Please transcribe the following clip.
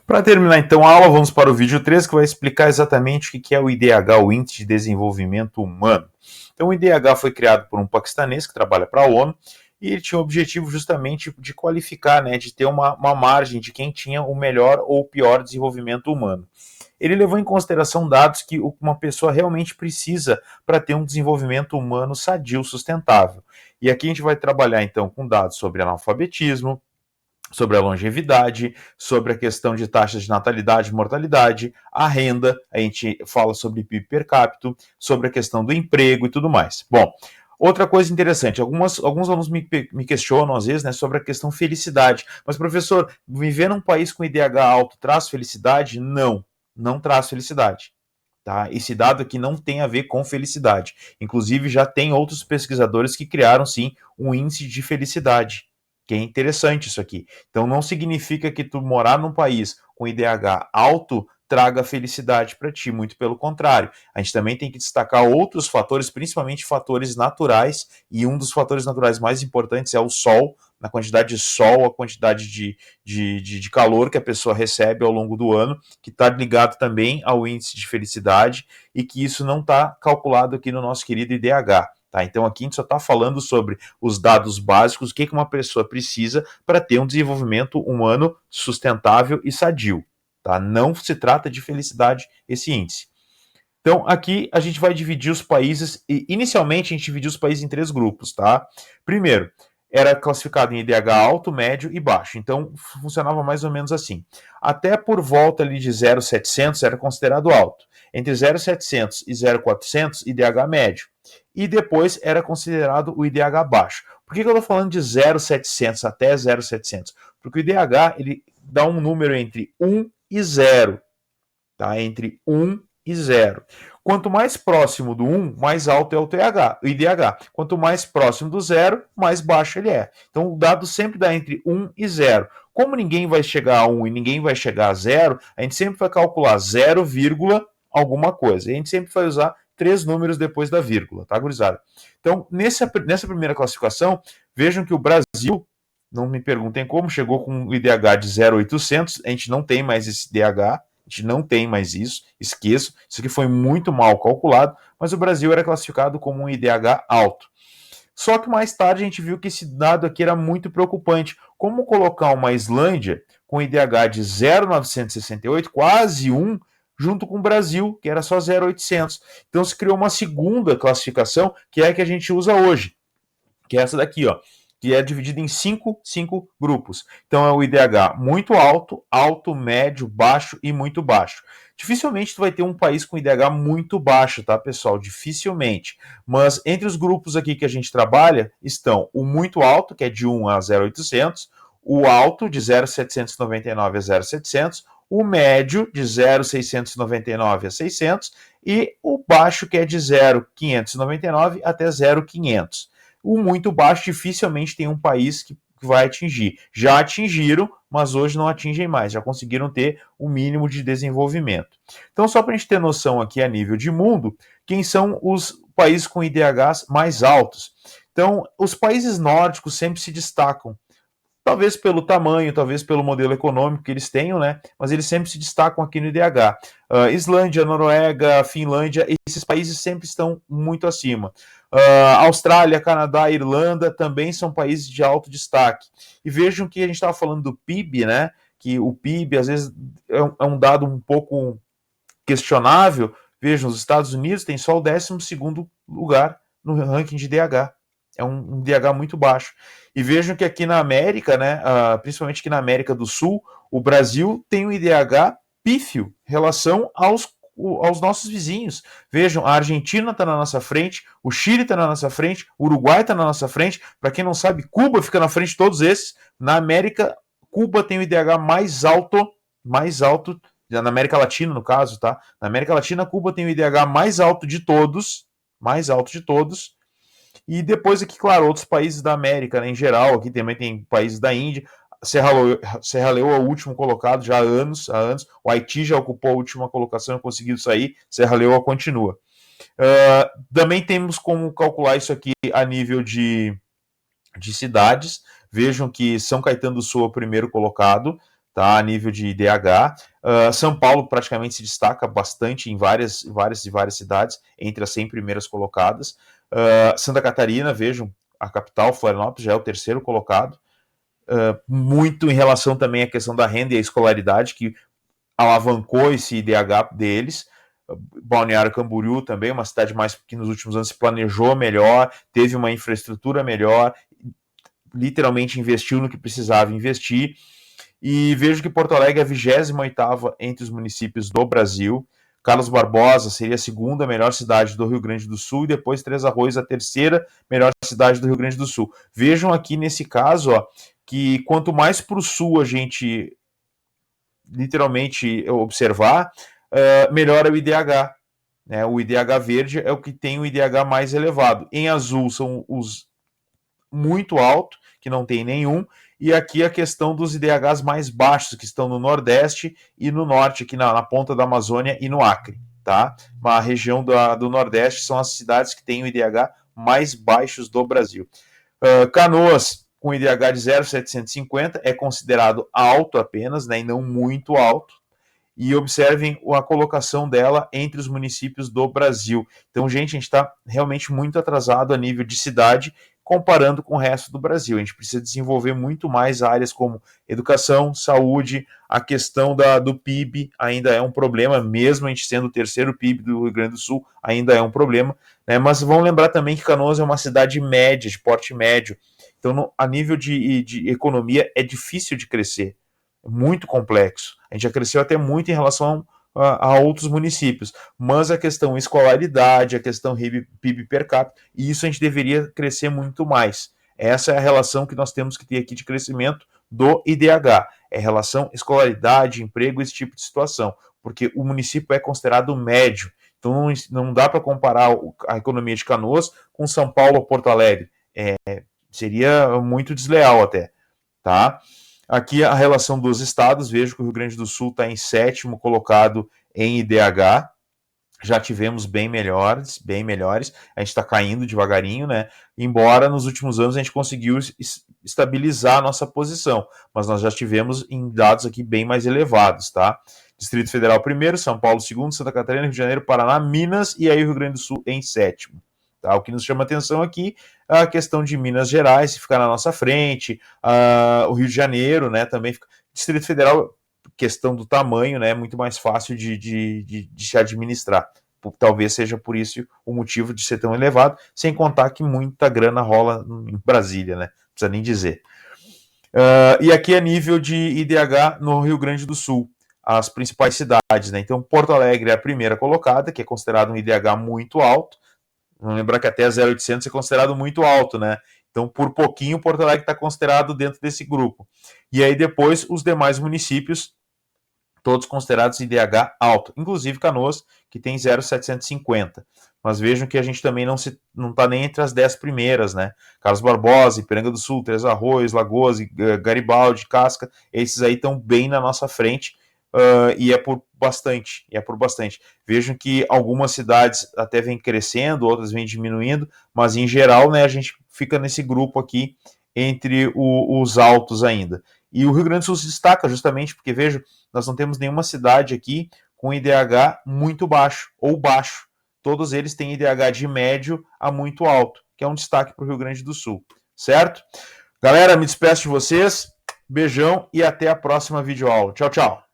Para terminar então a aula, vamos para o vídeo 3, que vai explicar exatamente o que é o IDH, o Índice de Desenvolvimento Humano. Então o IDH foi criado por um paquistanês que trabalha para a ONU, e ele tinha o objetivo justamente de qualificar, de ter uma margem de quem tinha o melhor ou o pior desenvolvimento humano. Ele levou em consideração dados que uma pessoa realmente precisa para ter um desenvolvimento humano sadio, sustentável. E aqui a gente vai trabalhar então com dados sobre analfabetismo, sobre a longevidade, sobre a questão de taxas de natalidade e mortalidade, a renda, a gente fala sobre PIB per capita, sobre a questão do emprego e tudo mais. Bom, outra coisa interessante, alguns alunos me questionam às vezes, sobre a questão felicidade. Mas, professor, viver num país com IDH alto traz felicidade? Não, não traz felicidade. Tá? Esse dado aqui não tem a ver com felicidade. Inclusive, já tem outros pesquisadores que criaram, sim, um índice de felicidade, que é interessante isso aqui. Então, não significa que tu morar num país com IDH alto traga felicidade para ti, muito pelo contrário. A gente também tem que destacar outros fatores, principalmente fatores naturais, e um dos fatores naturais mais importantes é o sol, na quantidade de sol, a quantidade de calor que a pessoa recebe ao longo do ano, que está ligado também ao índice de felicidade, e que isso não está calculado aqui no nosso querido IDH. Tá? Então aqui a gente só está falando sobre os dados básicos, o que uma pessoa precisa para ter um desenvolvimento humano sustentável e sadio. Tá? Não se trata de felicidade esse índice. Então aqui a gente vai dividir os países, e inicialmente a gente dividiu os países em 3 grupos. Tá? Primeiro, era classificado em IDH alto, médio e baixo. Então funcionava mais ou menos assim. Até por volta ali de 0,700 era considerado alto. Entre 0,700 e 0,400, IDH médio. E depois era considerado o IDH baixo. Por que eu estou falando de 0,700 até 0,700? Porque o IDH ele dá um número entre 1 e 0. Tá? Entre 1 e 0. Quanto mais próximo do 1, mais alto é o IDH. Quanto mais próximo do 0, mais baixo ele é. Então o dado sempre dá entre 1 e 0. Como ninguém vai chegar a 1 e ninguém vai chegar a 0, a gente sempre vai calcular 0, alguma coisa. E a gente sempre vai usar 3 números depois da vírgula, tá, gurizada? Então, nessa primeira classificação, vejam que o Brasil, não me perguntem como, chegou com um IDH de 0,800, a gente não tem mais esse IDH, a gente não tem mais isso, esqueço, isso aqui foi muito mal calculado, mas o Brasil era classificado como um IDH alto. Só que mais tarde a gente viu que esse dado aqui era muito preocupante. Como colocar uma Islândia com IDH de 0,968, quase 1, junto com o Brasil, que era só 0,800. Então se criou uma segunda classificação, que é a que a gente usa hoje, que é essa daqui, ó, que é dividida em 5 grupos. Então é o IDH muito alto, alto, médio, baixo e muito baixo. Dificilmente tu vai ter um país com IDH muito baixo, tá, pessoal? Dificilmente. Mas entre os grupos aqui que a gente trabalha estão o muito alto, que é de 1 a 0,800, o alto, de 0,799 a 0,700, o médio, de 0,699 a 600, e o baixo, que é de 0,599 até 0,500. O muito baixo dificilmente tem um país que vai atingir. Já atingiram, mas hoje não atingem mais, já conseguiram ter o mínimo de desenvolvimento. Então, só para a gente ter noção aqui a nível de mundo, quem são os países com IDHs mais altos? Então, os países nórdicos sempre se destacam. Talvez pelo tamanho, talvez pelo modelo econômico que eles tenham, mas eles sempre se destacam aqui no IDH. Islândia, Noruega, Finlândia, esses países sempre estão muito acima. Austrália, Canadá, Irlanda também são países de alto destaque. E vejam que a gente estava falando do PIB, que o PIB às vezes é um dado um pouco questionável. Vejam, os Estados Unidos têm só o 12º lugar no ranking de IDH. É um IDH muito baixo. E vejam que aqui na América, principalmente aqui na América do Sul, o Brasil tem um IDH pífio em relação aos nossos vizinhos. Vejam, a Argentina está na nossa frente, o Chile está na nossa frente, o Uruguai está na nossa frente. Para quem não sabe, Cuba fica na frente de todos esses. Na América, Cuba tem o IDH mais alto, na América Latina, no caso, tá? Na América Latina, Cuba tem o IDH mais alto de todos, e depois aqui, claro, outros países da América, em geral, aqui também tem países da Índia. Serra Leoa é o último colocado já há anos. O Haiti já ocupou a última colocação e conseguiu sair. Serra Leoa continua. Também temos como calcular isso aqui a nível de cidades. Vejam que São Caetano do Sul é o primeiro colocado, tá, a nível de IDH. São Paulo praticamente se destaca bastante em várias cidades, entre as 100 primeiras colocadas. Santa Catarina, vejam, a capital, Florianópolis, já é o terceiro colocado. Muito em relação também à questão da renda e a escolaridade, que alavancou esse IDH deles. Balneário Camboriú também, uma cidade mais que nos últimos anos se planejou melhor, teve uma infraestrutura melhor, literalmente investiu no que precisava investir. E vejo que Porto Alegre é a 28ª entre os municípios do Brasil. Carlos Barbosa seria a segunda melhor cidade do Rio Grande do Sul e depois Três Arroios a terceira melhor cidade do Rio Grande do Sul. Vejam aqui nesse caso, ó, que quanto mais para o sul a gente literalmente observar, melhor é o IDH. Né? O IDH verde é o que tem o IDH mais elevado. Em azul são os muito alto, que não tem nenhum, e aqui a questão dos IDHs mais baixos, que estão no Nordeste e no Norte, aqui na ponta da Amazônia e no Acre. Tá? A região do Nordeste são as cidades que têm o IDH mais baixos do Brasil. Canoas, com IDH de 0,750, é considerado alto apenas, né, e não muito alto. E observem a colocação dela entre os municípios do Brasil. Então, gente, a gente está realmente muito atrasado a nível de cidade, comparando com o resto do Brasil. A gente precisa desenvolver muito mais áreas como educação, saúde, a questão do PIB ainda é um problema, mesmo a gente sendo o terceiro PIB do Rio Grande do Sul, ainda é um problema, né? Mas vamos lembrar também que Canoas é uma cidade média, de porte médio, então a nível de economia é difícil de crescer, é muito complexo. A gente já cresceu até muito em relação a outros municípios, mas a questão escolaridade, a questão PIB per capita, e isso a gente deveria crescer muito mais. Essa é a relação que nós temos que ter aqui de crescimento do IDH, é relação escolaridade, emprego, esse tipo de situação, porque o município é considerado médio, então não dá para comparar a economia de Canoas com São Paulo ou Porto Alegre, seria muito desleal até, tá? Aqui a relação dos estados, vejo que o Rio Grande do Sul está em 7º colocado em IDH, já tivemos bem melhores, a gente está caindo devagarinho, né? Embora nos últimos anos a gente conseguiu estabilizar a nossa posição, mas nós já tivemos em dados aqui bem mais elevados, tá? Distrito Federal primeiro, São Paulo segundo, Santa Catarina, Rio de Janeiro, Paraná, Minas e aí o Rio Grande do Sul em 7º. Tá? O que nos chama atenção aqui é a questão de Minas Gerais, ficar na nossa frente, o Rio de Janeiro, né, também fica. Distrito Federal, questão do tamanho, né, é muito mais fácil de se administrar. Talvez seja por isso o motivo de ser tão elevado, sem contar que muita grana rola em Brasília, né? Não precisa nem dizer. E aqui é nível de IDH no Rio Grande do Sul, as principais cidades, né? Então, Porto Alegre é a primeira colocada, que é considerado um IDH muito alto. Vamos lembrar que até 0,800 é considerado muito alto, né? Então, por pouquinho, Porto Alegre está considerado dentro desse grupo. E aí, depois, os demais municípios, todos considerados IDH alto, inclusive Canoas, que tem 0,750. Mas vejam que a gente também não está nem entre as 10 primeiras, né? Carlos Barbosa, Ipiranga do Sul, Três Arroios, Lagoas, Garibaldi, Casca, esses aí estão bem na nossa frente. E é por bastante, Vejam que algumas cidades até vêm crescendo, outras vêm diminuindo, mas em geral, né, a gente fica nesse grupo aqui entre os altos ainda. E o Rio Grande do Sul se destaca justamente porque, veja, nós não temos nenhuma cidade aqui com IDH muito baixo ou baixo. Todos eles têm IDH de médio a muito alto, que é um destaque para o Rio Grande do Sul, certo? Galera, me despeço de vocês, beijão e até a próxima videoaula. Tchau, tchau!